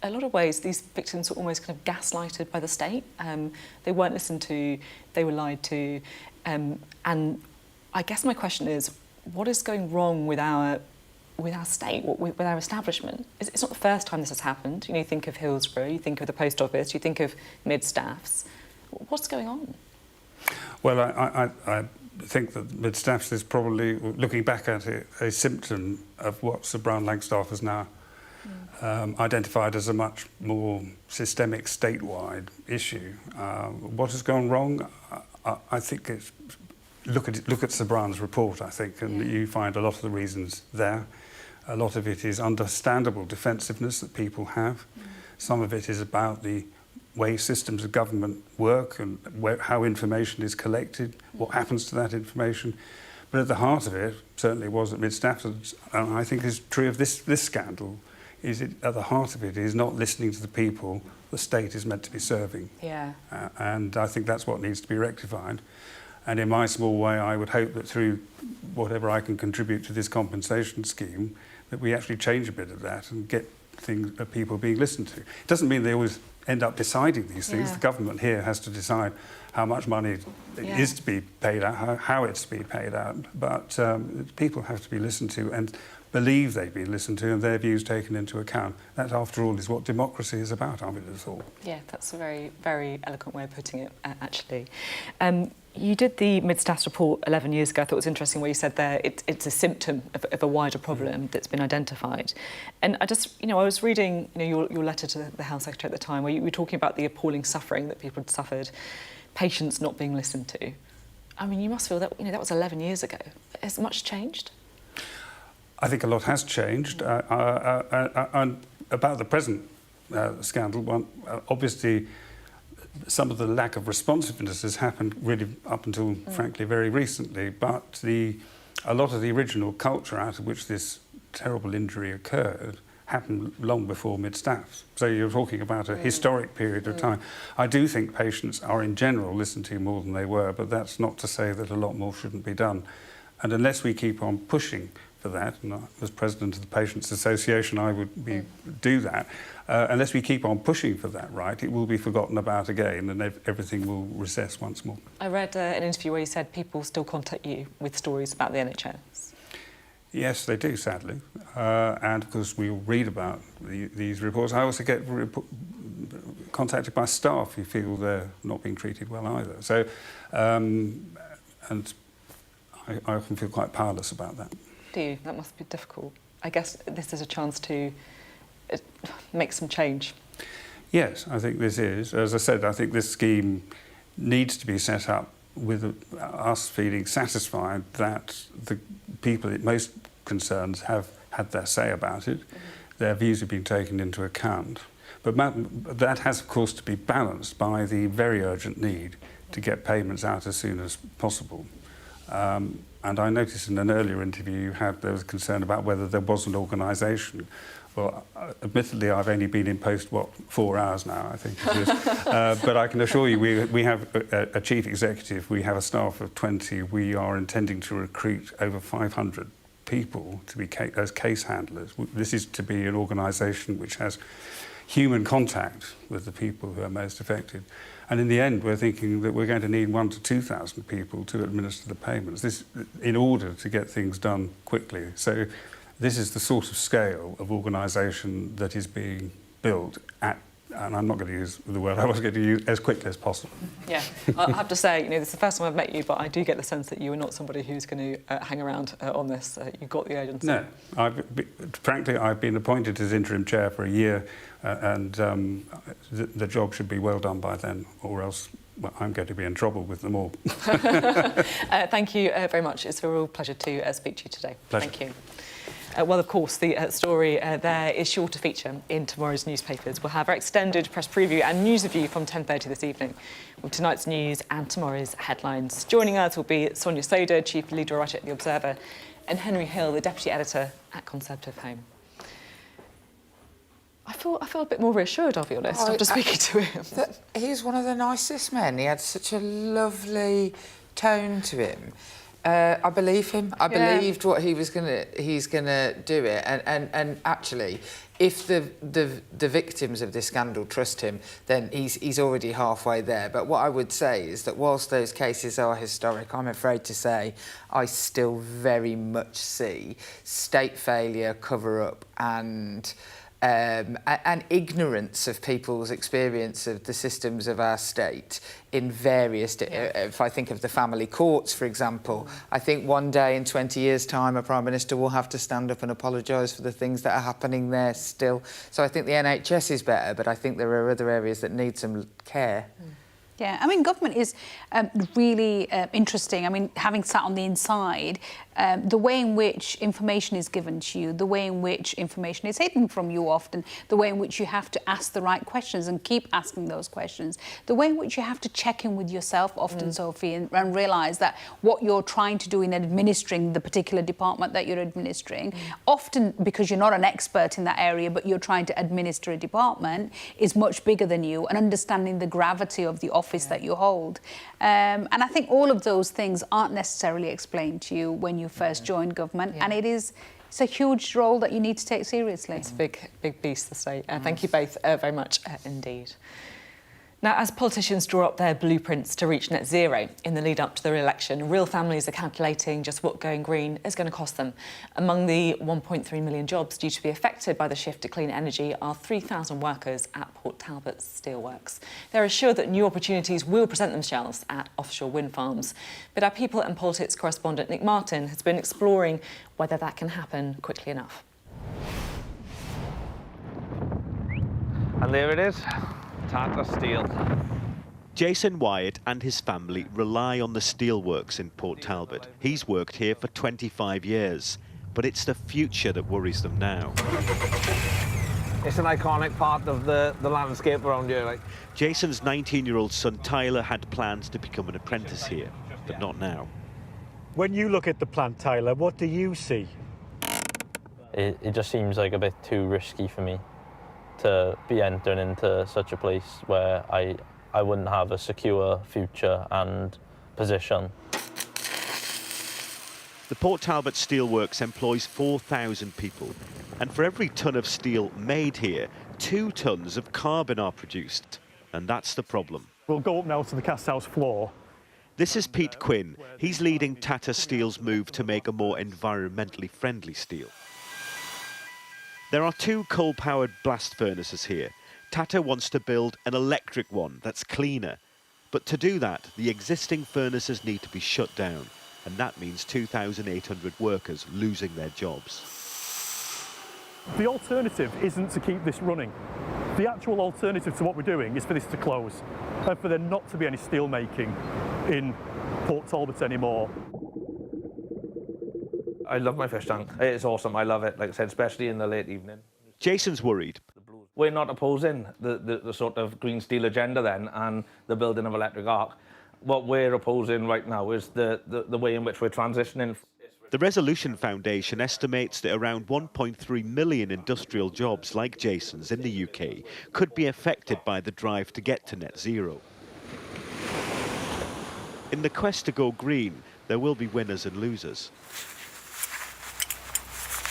a lot of ways these victims were almost kind of gaslighted by the state. They weren't listened to, they were lied to, and I guess my question is, what is going wrong with our state, with our establishment? It's not the first time this has happened. You know, you think of Hillsborough, you think of the post office, you think of mid-staffs. What's going on? Well, I think that mid-staffs is probably, looking back at it, a symptom of what Sir Brian Langstaff has now identified as a much more systemic, statewide issue. What has gone wrong? I think it's look at Sir Brian's report, I think, and you find a lot of the reasons there. A lot of it is understandable defensiveness that people have. Some of it is about the way systems of government work and how information is collected, what happens to that information. But at the heart of it, certainly was at mid-staff, and I think is true of this scandal, is it at the heart of it is not listening to the people the state is meant to be serving. Yeah. And I think that's what needs to be rectified. And in my small way, I would hope that through whatever I can contribute to this compensation scheme, that we actually change a bit of that and get things people being listened to. It doesn't mean they always end up deciding these things. Yeah. The government here has to decide how much money is to be paid out, how it's to be paid out. But people have to be listened to and believe they've been listened to and their views taken into account. That, after all, is what democracy is about, I would have thought. Yeah, that's a very, very eloquent way of putting it, actually. You did the mid-staffs report 11 years ago. I thought it was interesting where you said there it's a symptom of a wider problem that's been identified. And I just, I was reading, your letter to the Health Secretary at the time, where you were talking about the appalling suffering that people had suffered, patients not being listened to. I mean, you must feel that, that was 11 years ago. Has much changed? I think a lot has changed. About the present scandal, obviously, some of the lack of responsiveness has happened really up until, frankly, very recently. But a lot of the original culture out of which this terrible injury occurred happened long before mid-staffs. So you're talking about a historic period of time. I do think patients are, in general, listened to more than they were, but that's not to say that a lot more shouldn't be done. And unless we keep on pushing for that, and as president of the Patients Association, I would do that. Unless we keep on pushing for that right, it will be forgotten about again, and everything will recess once more. I read an interview where you said people still contact you with stories about the NHS. Yes, they do, sadly. And of course, we all read about these reports. I also get contacted by staff who feel they're not being treated well either. So, and I often feel quite powerless about that. Do you? That must be difficult. I guess this is a chance to make some change. Yes, I think this is. As I said, I think this scheme needs to be set up with us feeling satisfied that the people it most concerns have had their say about it. Their views have been taken into account. But that has, of course, to be balanced by the very urgent need to get payments out as soon as possible. And I noticed in an earlier interview there was concern about whether there was an organisation. Well, admittedly, I've only been in post, 4 hours now, I think it is. But I can assure you, we have a chief executive, we have a staff of 20, we are intending to recruit over 500 people to be as case handlers. This is to be an organisation which has human contact with the people who are most affected. And in the end, we're thinking that we're going to need 1,000 to 2,000 people to administer the payments, this in order to get things done quickly. So this is the sort of scale of organisation that is being built at, and I'm not going to use the word I was going to use, as quickly as possible. Yeah, I have to say, this is the first time I've met you, but I do get the sense that you are not somebody who's going to hang around on this. You've got the urgency. No, frankly, I've been appointed as interim chair for a year, and the job should be well done by then, or else I'm going to be in trouble with them all. Thank you very much. It's a real pleasure to speak to you today. Pleasure. Thank you. Well, of course, the story there is sure to feature in tomorrow's newspapers. We'll have our extended press preview and news review from 10:30 this evening with tonight's news and tomorrow's headlines. Joining us will be Sonia Soda, Chief Leader Writer at The Observer, and Henry Hill, the Deputy Editor at Conservative Home. I feel a bit more reassured, I'll be honest, after speaking to him. He's one of the nicest men. He had such a lovely tone to him. I believe him. I believed what he's gonna do it. And actually, if the victims of this scandal trust him, then he's already halfway there. But what I would say is that whilst those cases are historic, I'm afraid to say I still very much see state failure, cover-up and ignorance of people's experience of the systems of our state in various... If I think of the family courts, for example, I think one day in 20 years' time a Prime Minister will have to stand up and apologise for the things that are happening there still. So I think the NHS is better, but I think there are other areas that need some care. Yeah, I mean, government is really interesting. I mean, having sat on the inside, the way in which information is given to you, the way in which information is hidden from you often, the way in which you have to ask the right questions and keep asking those questions, the way in which you have to check in with yourself often, Sophie, and realise that what you're trying to do in administering the particular department that you're administering, often because you're not an expert in that area, but you're trying to administer a department, is much bigger than you, and understanding the gravity of the office that you hold. And I think all of those things aren't necessarily explained to you when you first join government, and it's a huge role that you need to take seriously. It's a big beast, the state. Thank you both very much indeed. Now, as politicians draw up their blueprints to reach net zero in the lead up to the re-election, real families are calculating just what going green is going to cost them. Among the 1.3 million jobs due to be affected by the shift to clean energy are 3,000 workers at Port Talbot Steelworks. They're assured that new opportunities will present themselves at offshore wind farms. But our People and Politics correspondent Nick Martin has been exploring whether that can happen quickly enough. And there it is. Tata Steel. Jason Wyatt and his family rely on the steelworks in Port Talbot. He's worked here for 25 years, but it's the future that worries them now. It's an iconic part of the landscape around here. Jason's 19-year-old son Tyler had plans to become an apprentice here, but not now. When you look at the plant, Tyler, what do you see? It just seems like a bit too risky for me to be entering into such a place where I wouldn't have a secure future and position. The Port Talbot Steelworks employs 4,000 people, and for every tonne of steel made here, 2 tonnes of carbon are produced, and that's the problem. We'll go up now to the cast house floor. This is Pete Quinn. He's leading Tata Steel's move to make a more environmentally friendly steel. There are 2 coal-powered blast furnaces here. Tata wants to build an electric one that's cleaner. But to do that, the existing furnaces need to be shut down. And that means 2,800 workers losing their jobs. The alternative isn't to keep this running. The actual alternative to what we're doing is for this to close and for there not to be any steel making in Port Talbot anymore. I love my fish tank. It's awesome. I love it, like I said, especially in the late evening. Jason's worried. We're not opposing the sort of green steel agenda then and the building of electric arc. What we're opposing right now is the way in which we're transitioning. The Resolution Foundation estimates that around 1.3 million industrial jobs like Jason's in the UK could be affected by the drive to get to net zero. In the quest to go green, there will be winners and losers.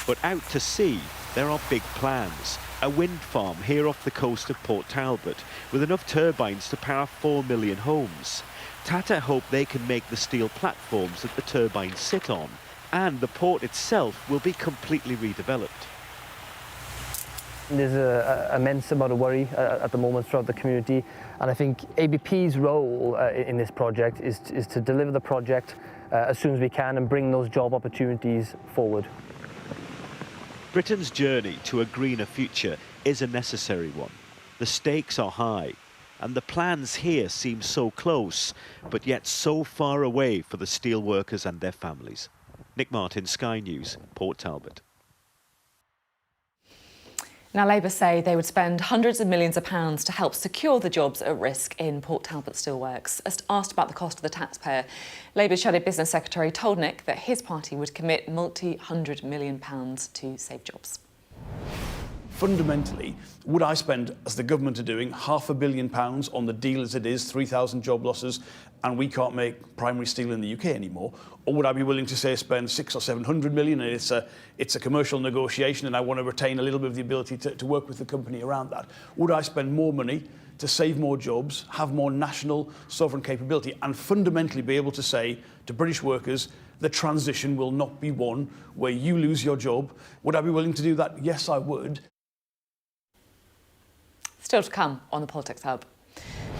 But out to sea, there are big plans. A wind farm here off the coast of Port Talbot, with enough turbines to power 4 million homes. Tata hope they can make the steel platforms that the turbines sit on, and the port itself will be completely redeveloped. There's an immense amount of worry at the moment throughout the community, and I think ABP's role in this project is to deliver the project as soon as we can and bring those job opportunities forward. Britain's journey to a greener future is a necessary one. The stakes are high, and the plans here seem so close, but yet so far away for the steelworkers and their families. Nick Martin, Sky News, Port Talbot. Now, Labour say they would spend hundreds of millions of pounds to help secure the jobs at risk in Port Talbot Steelworks. As asked about the cost of the taxpayer, Labour's Shadow Business Secretary told Nick that his party would commit multi-hundred million pounds to save jobs. Fundamentally, would I spend, as the government are doing, £500 million on the deal as it is, 3,000 job losses, and we can't make primary steel in the UK anymore? Or would I be willing to, say, spend 600 or 700 million, and it's a commercial negotiation, and I want to retain a little bit of the ability to work with the company around that? Would I spend more money to save more jobs, have more national sovereign capability, and fundamentally be able to say to British workers, the transition will not be one where you lose your job? Would I be willing to do that? Yes, I would. Still to come on the Politics Hub.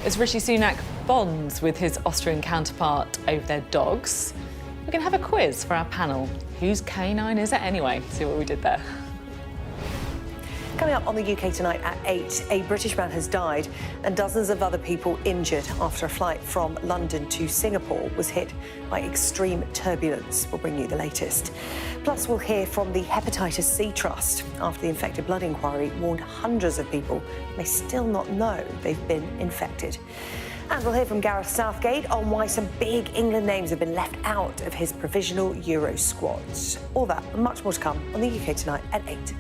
As Rishi Sunak bonds with his Austrian counterpart over their dogs, we're going to have a quiz for our panel. Whose canine is it anyway? See what we did there. Coming up on the UK Tonight at 8, a British man has died and dozens of other people injured after a flight from London to Singapore was hit by extreme turbulence. We'll bring you the latest. Plus, we'll hear from the Hepatitis C Trust after the infected blood inquiry warned hundreds of people may still not know they've been infected. And we'll hear from Gareth Southgate on why some big England names have been left out of his provisional Euro squads. All that and much more to come on the UK Tonight at 8.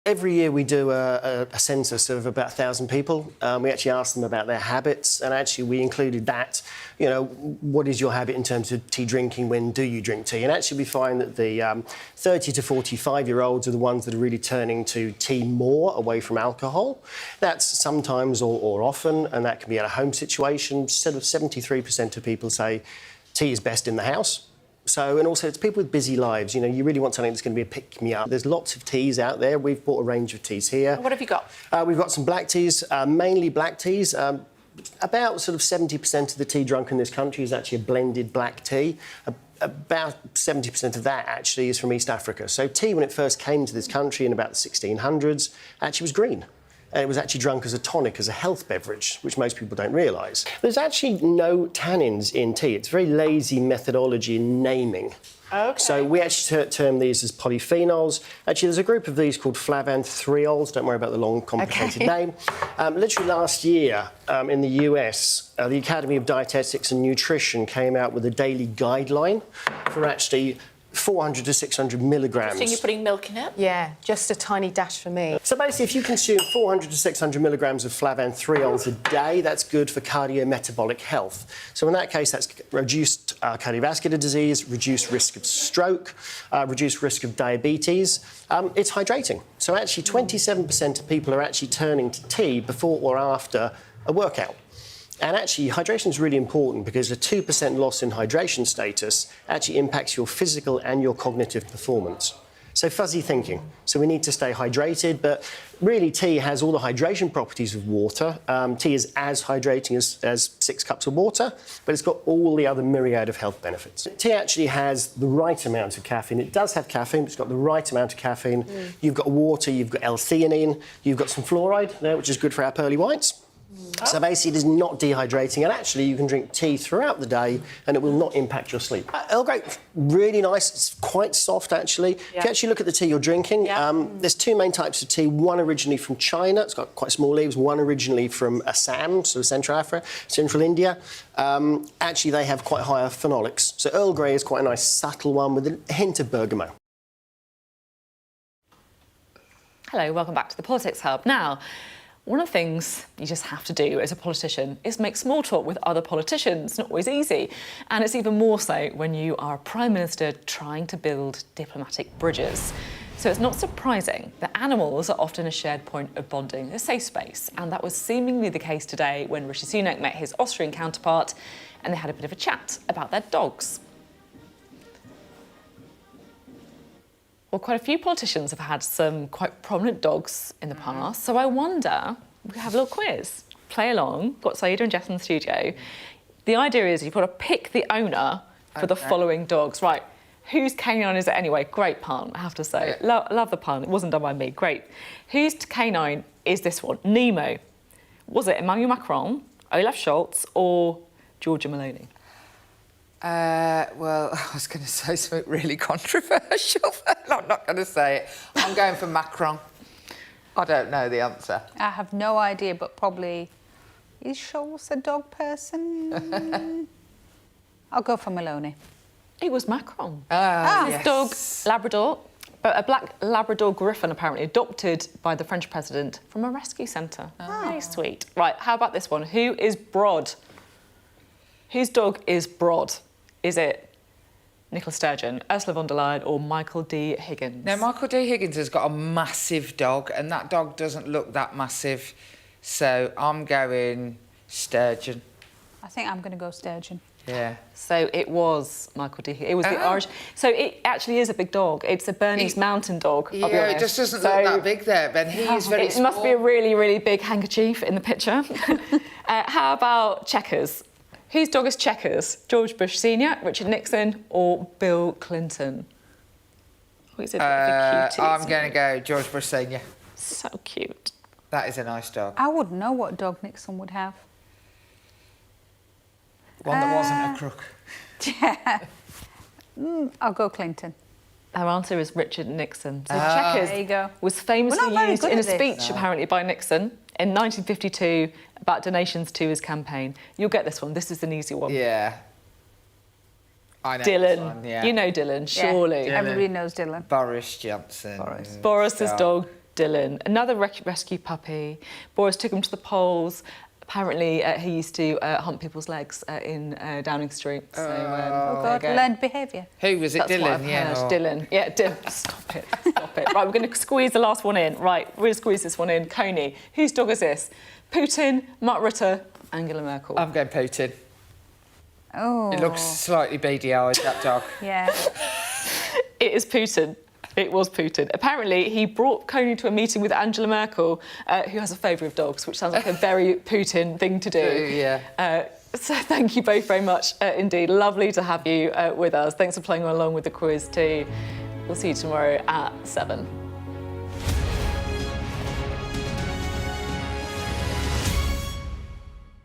Every year we do a census of about 1,000 people. We actually ask them about their habits, and actually we included that, you know, what is your habit in terms of tea drinking, when do you drink tea? And actually we find that the 30 to 45-year-olds are the ones that are really turning to tea more away from alcohol. That's sometimes or often, and that can be at a home situation. Sort of 73% of people say tea is best in the house. So, and also it's people with busy lives. You know, you really want something that's going to be a pick-me-up. There's lots of teas out there. We've bought a range of teas here. What have you got? We've got some black teas, mainly black teas. About sort of 70% of the tea drunk in this country is actually a blended black tea. About 70% of that actually is from East Africa. So tea, when it first came to this country in about the 1600s, actually was green. And it was actually drunk as a tonic, as a health beverage, which most people don't realise. There's actually no tannins in tea. It's a very lazy methodology in naming. Okay. So we actually term these as polyphenols. Actually, there's a group of these called flavanthriols. Don't worry about the long, complicated name. Literally last year in the US, the Academy of Dietetics and Nutrition came out with a daily guideline for actually 400 to 600 milligrams. So you're putting milk in it? Yeah, just a tiny dash for me. So basically, if you consume 400 to 600 milligrams of flavanthriols a day, that's good for cardiometabolic health. So in that case, that's reduced cardiovascular disease, reduced risk of stroke, reduced risk of diabetes. It's hydrating. So actually, 27% of people are actually turning to tea before or after a workout. And actually, hydration is really important because a 2% loss in hydration status actually impacts your physical and your cognitive performance. So fuzzy thinking. So we need to stay hydrated, but really tea has all the hydration properties of water. Tea is as hydrating as 6 cups of water, but it's got all the other myriad of health benefits. Tea actually has the right amount of caffeine. It does have caffeine, but it's got the right amount of caffeine. You've got water, you've got L-theanine, you've got some fluoride there, which is good for our pearly whites. So basically it is not dehydrating, and actually you can drink tea throughout the day and it will not impact your sleep. Earl Grey, really nice. It's quite soft actually. If you actually look at the tea you're drinking, there's 2 main types of tea. One originally from China, it's got quite small leaves. One originally from Assam, sort of Central Africa, Central India. Actually they have quite higher phenolics. So Earl Grey is quite a nice subtle one with a hint of bergamot. Hello, welcome back to the Politics Hub. Now, one of the things you just have to do as a politician is make small talk with other politicians. It's not always easy. And it's even more so when you are a Prime Minister trying to build diplomatic bridges. So it's not surprising that animals are often a shared point of bonding, a safe space. And that was seemingly the case today when Rishi Sunak met his Austrian counterpart and they had a bit of a chat about their dogs. Well, quite a few politicians have had some quite prominent dogs in the past, so I wonder, we could have a little quiz. Play along, got Saida and Jess in the studio. The idea is you've got to pick the owner for the following dogs. Right, whose canine is it anyway? Great pun, I have to say. Love the pun, it wasn't done by me, great. Whose canine is this one? Nemo. Was it Emmanuel Macron, Olaf Scholz or Giorgia Meloni? Well, I was going to say something really controversial, but I'm not going to say it. I'm going for Macron. I don't know the answer. I have no idea, but probably... Is Scholz a dog person? I'll go for Maloney. It was Macron. Ah, His yes. dog, Labrador, a black Labrador Griffon, apparently adopted by the French president from a rescue centre. Very sweet. Right, how about this one? Who is Brod? Whose dog is Brod? Is it Nicola Sturgeon, Ursula von der Leyen or Michael D. Higgins? Now, Michael D. Higgins has got a massive dog, and that dog doesn't look that massive, so I'm going Sturgeon. I think I'm going to go Sturgeon. Yeah. So it was Michael D. Higgins. It was the origin. So it actually is a big dog. It's a Bernese mountain dog, I'll be Yeah, honest. it just doesn't look that big there, Ben. He is very It must be a really, really big handkerchief in the picture. How about Checkers? Whose dog is Checkers? George Bush Sr., Richard Nixon or Bill Clinton? Oh, he's a bit of a cutie, I'm isn't going he? to go George Bush Sr. So cute. That is a nice dog. I wouldn't know what dog Nixon would have. One that wasn't a crook. Yeah. I'll go Clinton. Our answer is Richard Nixon. So Ah. Checkers There you go. was famously We're not very used good in a at this. speech, apparently, by Nixon in 1952 about donations to his campaign. You'll get this one. This is an easy one. Yeah. I know Dylan. this one, yeah. You know Dylan, surely. Yeah, everybody knows Dylan. Boris Johnson. Boris's dog, Dylan. Another rescue puppy. Boris took him to the polls. Apparently, he used to hunt people's legs in Downing Street. So, Oh, God, learned behaviour. Who was it? That's what Dylan? I've Yeah. heard. Dylan. Yeah, Dylan. Stop it. Stop it. Right, we're going to squeeze the last one in. Right, we're going to squeeze this one in. Coney. Whose dog is this? Putin, Mark Rutte, Angela Merkel. I'm going Putin. Oh. It looks slightly beady-eyed, that dog. Yeah. It is Putin. It was Putin. Apparently, he brought Coney to a meeting with Angela Merkel, who has a favour of dogs, which sounds like a very Putin thing to do. Yeah. So thank you both very much indeed. Lovely to have you with us. Thanks for playing along with the quiz too. We'll see you tomorrow at 7.